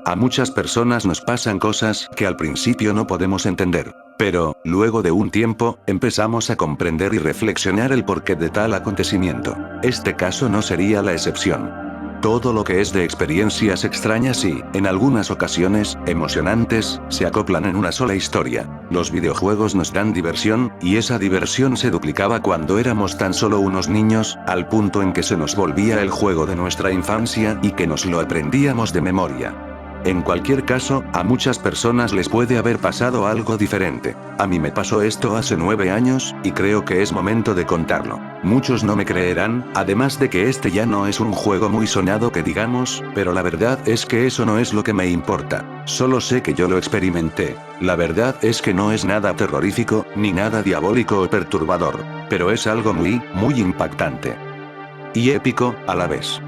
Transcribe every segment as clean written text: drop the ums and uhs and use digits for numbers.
A muchas personas nos pasan cosas que al principio no podemos entender. Pero, luego de un tiempo, empezamos a comprender y reflexionar el porqué de tal acontecimiento. Este caso no sería la excepción. Todo lo que es de experiencias extrañas y, en algunas ocasiones, emocionantes, se acoplan en una sola historia. Los videojuegos nos dan diversión, y esa diversión se duplicaba cuando éramos tan solo unos niños, al punto en que se nos volvía el juego de nuestra infancia y que nos lo aprendíamos de memoria. En cualquier caso, a muchas personas les puede haber pasado algo diferente. A mí me pasó esto hace 9 años, y creo que es momento de contarlo. Muchos no me creerán, además de que este ya no es un juego muy sonado que digamos, pero la verdad es que eso no es lo que me importa. Solo sé que yo lo experimenté. La verdad es que no es nada terrorífico, ni nada diabólico o perturbador. Pero es algo muy, muy impactante. Y épico, a la vez.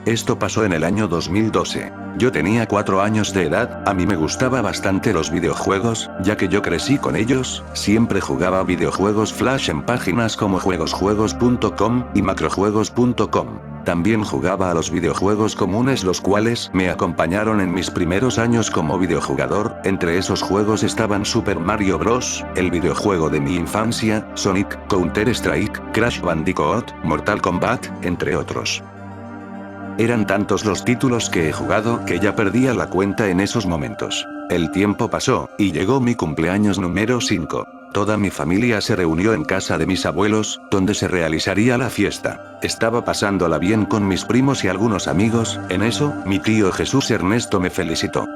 Esto pasó en el año 2012. Yo tenía 4 años de edad, a mí me gustaba bastante los videojuegos, ya que yo crecí con ellos, siempre jugaba videojuegos flash en páginas como juegosjuegos.com y macrojuegos.com. También jugaba a los videojuegos comunes los cuales me acompañaron en mis primeros años como videojugador, entre esos juegos estaban Super Mario Bros., el videojuego de mi infancia, Sonic, Counter-Strike, Crash Bandicoot, Mortal Kombat, entre otros. Eran tantos los títulos que he jugado que ya perdía la cuenta en esos momentos. El tiempo pasó, y llegó mi cumpleaños número 5. Toda mi familia se reunió en casa de mis abuelos, donde se realizaría la fiesta. Estaba pasándola bien con mis primos y algunos amigos, en eso, mi tío Jesús Ernesto me felicitó.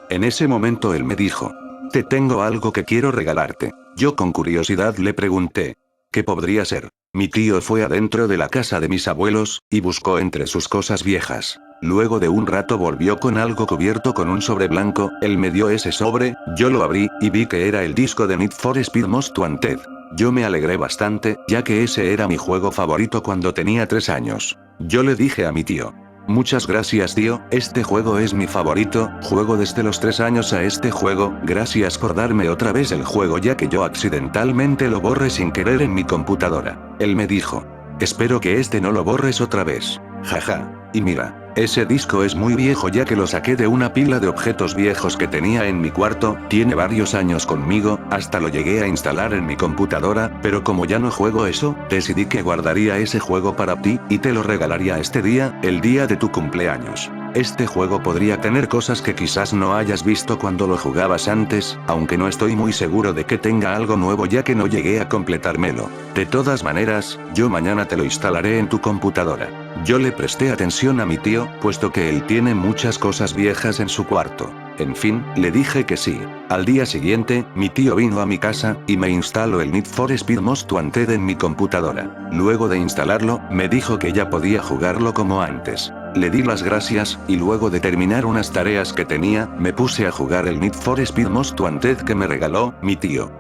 En ese momento él me dijo: "Te tengo algo que quiero regalarte". Yo con curiosidad le pregunté: ¿qué podría ser? Mi tío fue adentro de la casa de mis abuelos, y buscó entre sus cosas viejas. Luego de un rato volvió con algo cubierto con un sobre blanco, él me dio ese sobre, yo lo abrí, y vi que era el disco de Need for Speed Most Wanted. Yo me alegré bastante, ya que ese era mi juego favorito cuando tenía 3 años. Yo le dije a mi tío: "Muchas gracias tío, este juego es mi favorito, juego desde los 3 años a este juego, gracias por darme otra vez el juego ya que yo accidentalmente lo borré sin querer en mi computadora". Él me dijo: "Espero que este no lo borres otra vez. Jaja. Y mira, ese disco es muy viejo ya que lo saqué de una pila de objetos viejos que tenía en mi cuarto, tiene varios años conmigo, hasta lo llegué a instalar en mi computadora, pero como ya no juego eso, decidí que guardaría ese juego para ti, y te lo regalaría este día, el día de tu cumpleaños. Este juego podría tener cosas que quizás no hayas visto cuando lo jugabas antes, aunque no estoy muy seguro de que tenga algo nuevo ya que no llegué a completármelo. De todas maneras, yo mañana te lo instalaré en tu computadora". Yo le presté atención a mi tío, puesto que él tiene muchas cosas viejas en su cuarto. En fin, le dije que sí. Al día siguiente, mi tío vino a mi casa, y me instaló el Need for Speed Most Wanted en mi computadora. Luego de instalarlo, me dijo que ya podía jugarlo como antes. Le di las gracias, y luego de terminar unas tareas que tenía, me puse a jugar el Need for Speed Most Wanted que me regaló mi tío.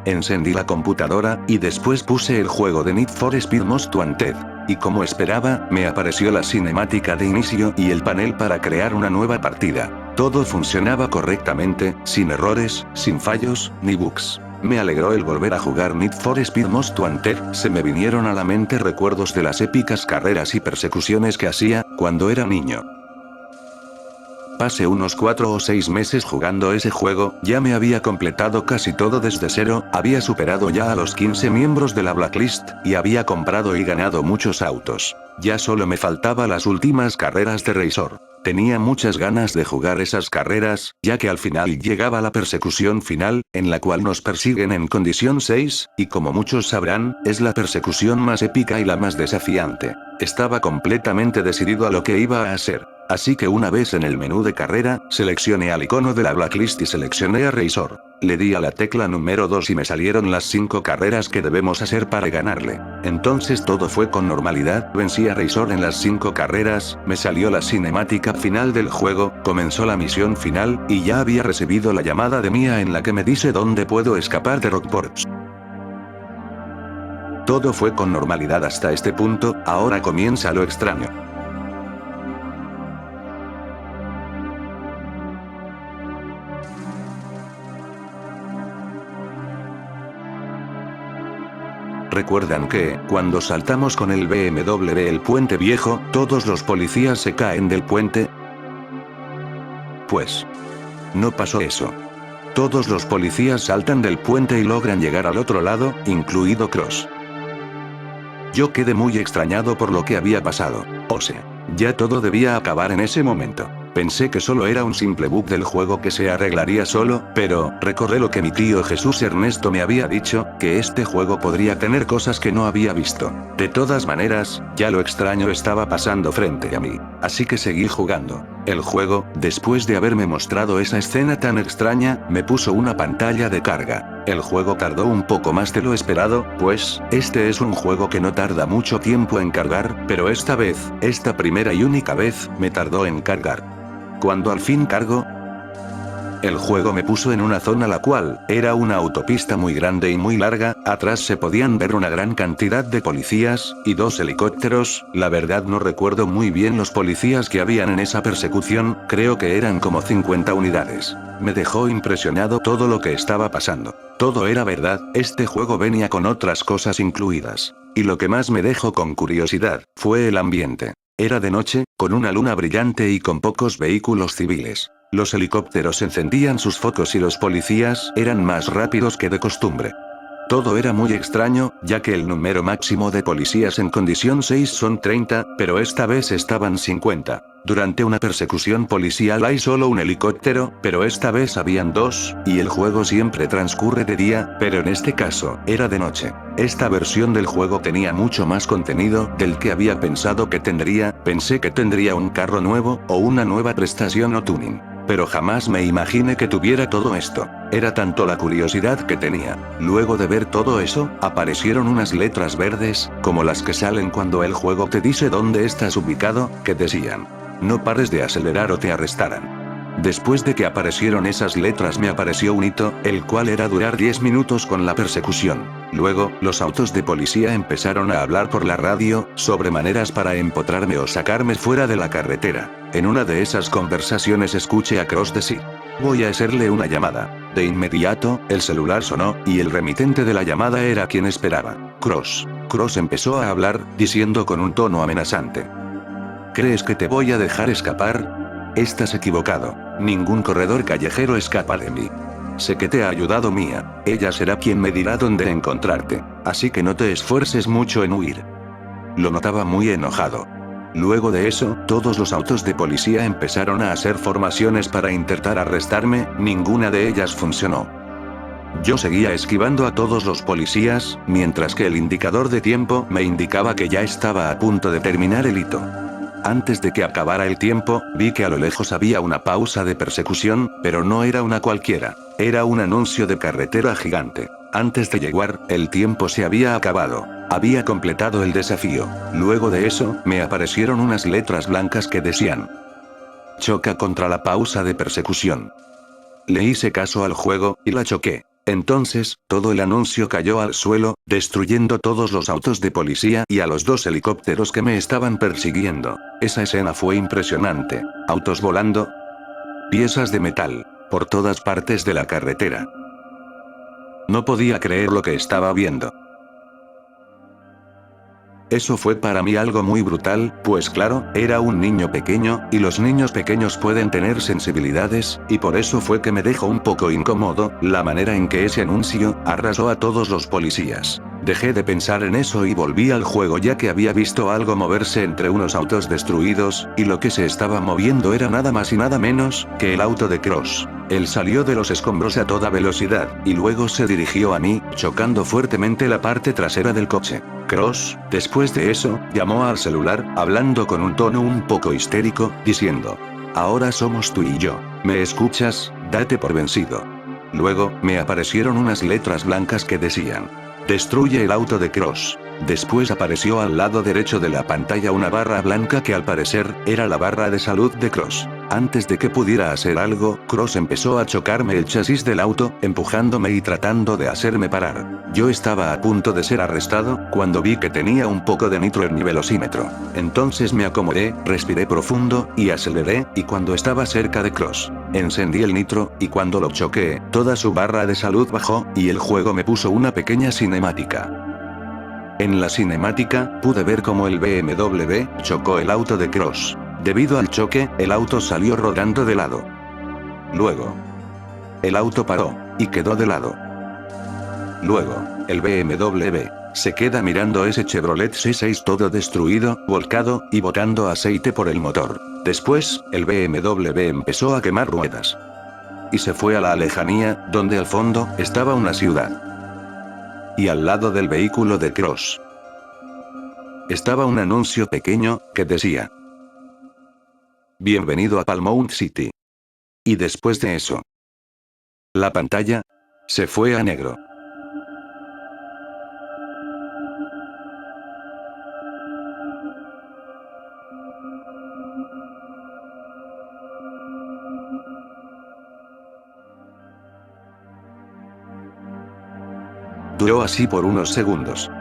Encendí la computadora, y después puse el juego de Need for Speed Most Wanted. Y como esperaba, me apareció la cinemática de inicio y el panel para crear una nueva partida. Todo funcionaba correctamente, sin errores, sin fallos, ni bugs. Me alegró el volver a jugar Need for Speed Most Wanted, se me vinieron a la mente recuerdos de las épicas carreras y persecuciones que hacía, cuando era niño. Pasé unos 4 o 6 meses jugando ese juego, ya me había completado casi todo desde cero, había superado ya a los 15 miembros de la Blacklist, y había comprado y ganado muchos autos. Ya solo me faltaba las últimas carreras de Razor. Tenía muchas ganas de jugar esas carreras, ya que al final llegaba la persecución final, en la cual nos persiguen en condición 6, y como muchos sabrán, es la persecución más épica y la más desafiante. Estaba completamente decidido a lo que iba a hacer. Así que una vez en el menú de carrera, seleccioné al icono de la Blacklist y seleccioné a Razor. Le di a la tecla número 2 y me salieron las 5 carreras que debemos hacer para ganarle. Entonces todo fue con normalidad, vencí a Razor en las 5 carreras, me salió la cinemática final del juego, comenzó la misión final, y ya había recibido la llamada de Mia en la que me dice dónde puedo escapar de Rockport. Todo fue con normalidad hasta este punto, ahora comienza lo extraño. ¿Recuerdan que, cuando saltamos con el BMW el puente viejo, todos los policías se caen del puente? Pues no pasó eso. Todos los policías saltan del puente y logran llegar al otro lado, incluido Cross. Yo quedé muy extrañado por lo que había pasado. O sea, ya todo debía acabar en ese momento. Pensé que solo era un simple bug del juego que se arreglaría solo, pero recordé lo que mi tío Jesús Ernesto me había dicho, que este juego podría tener cosas que no había visto. De todas maneras, ya lo extraño estaba pasando frente a mí. Así que seguí jugando. El juego, después de haberme mostrado esa escena tan extraña, me puso una pantalla de carga. El juego tardó un poco más de lo esperado, pues, este es un juego que no tarda mucho tiempo en cargar, pero esta vez, esta primera y única vez, me tardó en cargar. Cuando al fin cargo, el juego me puso en una zona la cual, era una autopista muy grande y muy larga, atrás se podían ver una gran cantidad de policías, y 2 helicópteros, la verdad no recuerdo muy bien los policías que habían en esa persecución, creo que eran como 50 unidades. Me dejó impresionado todo lo que estaba pasando. Todo era verdad, este juego venía con otras cosas incluidas. Y lo que más me dejó con curiosidad, fue el ambiente. Era de noche, con una luna brillante y con pocos vehículos civiles. Los helicópteros encendían sus focos y los policías eran más rápidos que de costumbre. Todo era muy extraño, ya que el número máximo de policías en condición 6 son 30, pero esta vez estaban 50. Durante una persecución policial hay solo un helicóptero, pero esta vez habían 2, y el juego siempre transcurre de día, pero en este caso, era de noche. Esta versión del juego tenía mucho más contenido del que había pensado que tendría, pensé que tendría un carro nuevo, o una nueva prestación o tuning. Pero jamás me imaginé que tuviera todo esto. Era tanto la curiosidad que tenía. Luego de ver todo eso, aparecieron unas letras verdes, como las que salen cuando el juego te dice dónde estás ubicado, que decían: no pares de acelerar o te arrestarán. Después de que aparecieron esas letras me apareció un hito, el cual era durar 10 minutos con la persecución. Luego, los autos de policía empezaron a hablar por la radio, sobre maneras para empotrarme o sacarme fuera de la carretera. En una de esas conversaciones escuché a Cross decir: voy a hacerle una llamada. De inmediato, el celular sonó, y el remitente de la llamada era quien esperaba. Cross. Cross empezó a hablar, diciendo con un tono amenazante: ¿crees que te voy a dejar escapar? Estás equivocado. Ningún corredor callejero escapa de mí. Sé que te ha ayudado Mia. Ella será quien me dirá dónde encontrarte. Así que no te esfuerces mucho en huir. Lo notaba muy enojado. Luego de eso, todos los autos de policía empezaron a hacer formaciones para intentar arrestarme, ninguna de ellas funcionó. Yo seguía esquivando a todos los policías, mientras que el indicador de tiempo me indicaba que ya estaba a punto de terminar el hito. Antes de que acabara el tiempo, vi que a lo lejos había una pausa de persecución, pero no era una cualquiera. Era un anuncio de carretera gigante. Antes de llegar, el tiempo se había acabado. Había completado el desafío. Luego de eso, me aparecieron unas letras blancas que decían: choca contra la pausa de persecución. Le hice caso al juego, y la choqué. Entonces, todo el anuncio cayó al suelo, destruyendo todos los autos de policía y a los 2 helicópteros que me estaban persiguiendo. Esa escena fue impresionante. Autos volando. Piezas de metal. Por todas partes de la carretera. No podía creer lo que estaba viendo. Eso fue para mí algo muy brutal, pues claro, era un niño pequeño, y los niños pequeños pueden tener sensibilidades, y por eso fue que me dejó un poco incómodo, la manera en que ese anuncio arrasó a todos los policías. Dejé de pensar en eso y volví al juego ya que había visto algo moverse entre unos autos destruidos, y lo que se estaba moviendo era nada más y nada menos que el auto de Cross. Él salió de los escombros a toda velocidad, y luego se dirigió a mí, chocando fuertemente la parte trasera del coche. Cross, después de eso, llamó al celular, hablando con un tono un poco histérico, diciendo: ahora somos tú y yo. ¿Me escuchas? Date por vencido. Luego, me aparecieron unas letras blancas que decían: destruye el auto de Cross. Después apareció al lado derecho de la pantalla una barra blanca que al parecer, era la barra de salud de Cross. Antes de que pudiera hacer algo, Cross empezó a chocarme el chasis del auto, empujándome y tratando de hacerme parar. Yo estaba a punto de ser arrestado, cuando vi que tenía un poco de nitro en mi velocímetro. Entonces me acomodé, respiré profundo, y aceleré, y cuando estaba cerca de Cross, encendí el nitro, y cuando lo choqué, toda su barra de salud bajó, y el juego me puso una pequeña cinemática. En la cinemática, pude ver cómo el BMW chocó el auto de Cross. Debido al choque, el auto salió rodando de lado. Luego, el auto paró, y quedó de lado. Luego, el BMW se queda mirando ese Chevrolet C6 todo destruido, volcado, y botando aceite por el motor. Después, el BMW empezó a quemar ruedas. Y se fue a la lejanía, donde al fondo, estaba una ciudad. Y al lado del vehículo de Cross estaba un anuncio pequeño, que decía: Bienvenido a Palmount City. Y después de eso, la pantalla se fue a negro. Duró así por unos segundos.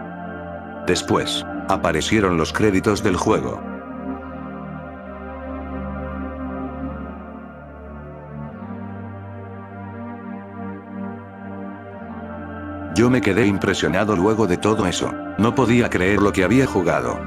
Después, aparecieron los créditos del juego. Yo me quedé impresionado luego de todo eso. No podía creer lo que había jugado.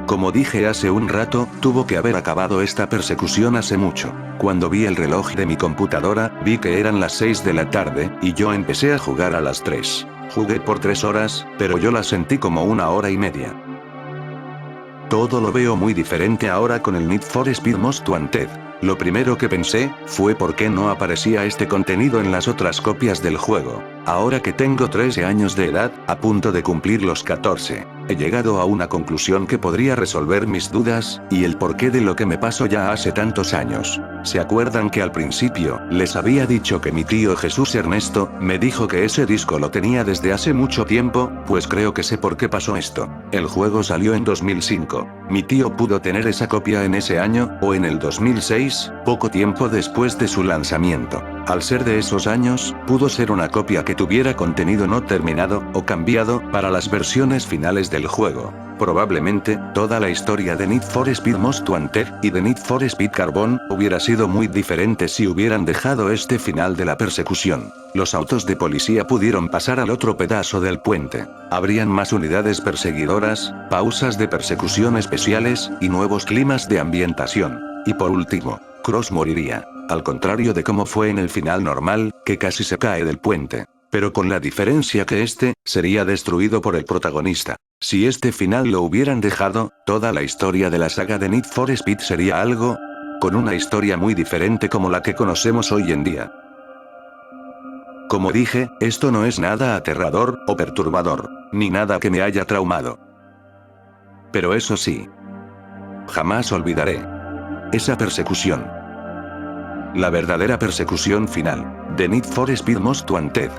Como dije hace un rato, tuvo que haber acabado esta persecución hace mucho. Cuando vi el reloj de mi computadora, vi que eran las 6 de la tarde, y yo empecé a jugar a las 3. Jugué por 3 horas, pero yo la sentí como 1 hora y media. Todo lo veo muy diferente ahora con el Need for Speed Most Wanted. Lo primero que pensé, fue por qué no aparecía este contenido en las otras copias del juego. Ahora que tengo 13 años de edad, a punto de cumplir los 14, he llegado a una conclusión que podría resolver mis dudas, y el porqué de lo que me pasó ya hace tantos años. ¿Se acuerdan que al principio, les había dicho que mi tío Jesús Ernesto, me dijo que ese disco lo tenía desde hace mucho tiempo? Pues creo que sé por qué pasó esto. El juego salió en 2005. Mi tío pudo tener esa copia en ese año, o en el 2006, poco tiempo después de su lanzamiento. Al ser de esos años, pudo ser una copia que tuviera contenido no terminado, o cambiado, para las versiones finales del juego. Probablemente, toda la historia de Need for Speed Most Wanted, y de Need for Speed Carbon, hubiera sido muy diferente si hubieran dejado este final de la persecución. Los autos de policía pudieron pasar al otro pedazo del puente. Habrían más unidades perseguidoras, pausas de persecución especiales, y nuevos climas de ambientación. Y por último, Cross moriría. Al contrario de cómo fue en el final normal, que casi se cae del puente. Pero con la diferencia que este, sería destruido por el protagonista. Si este final lo hubieran dejado, toda la historia de la saga de Need for Speed sería algo, con una historia muy diferente como la que conocemos hoy en día. Como dije, esto no es nada aterrador, o perturbador, ni nada que me haya traumado. Pero eso sí, jamás olvidaré esa persecución. La verdadera persecución final, de Need for Speed Most Wanted.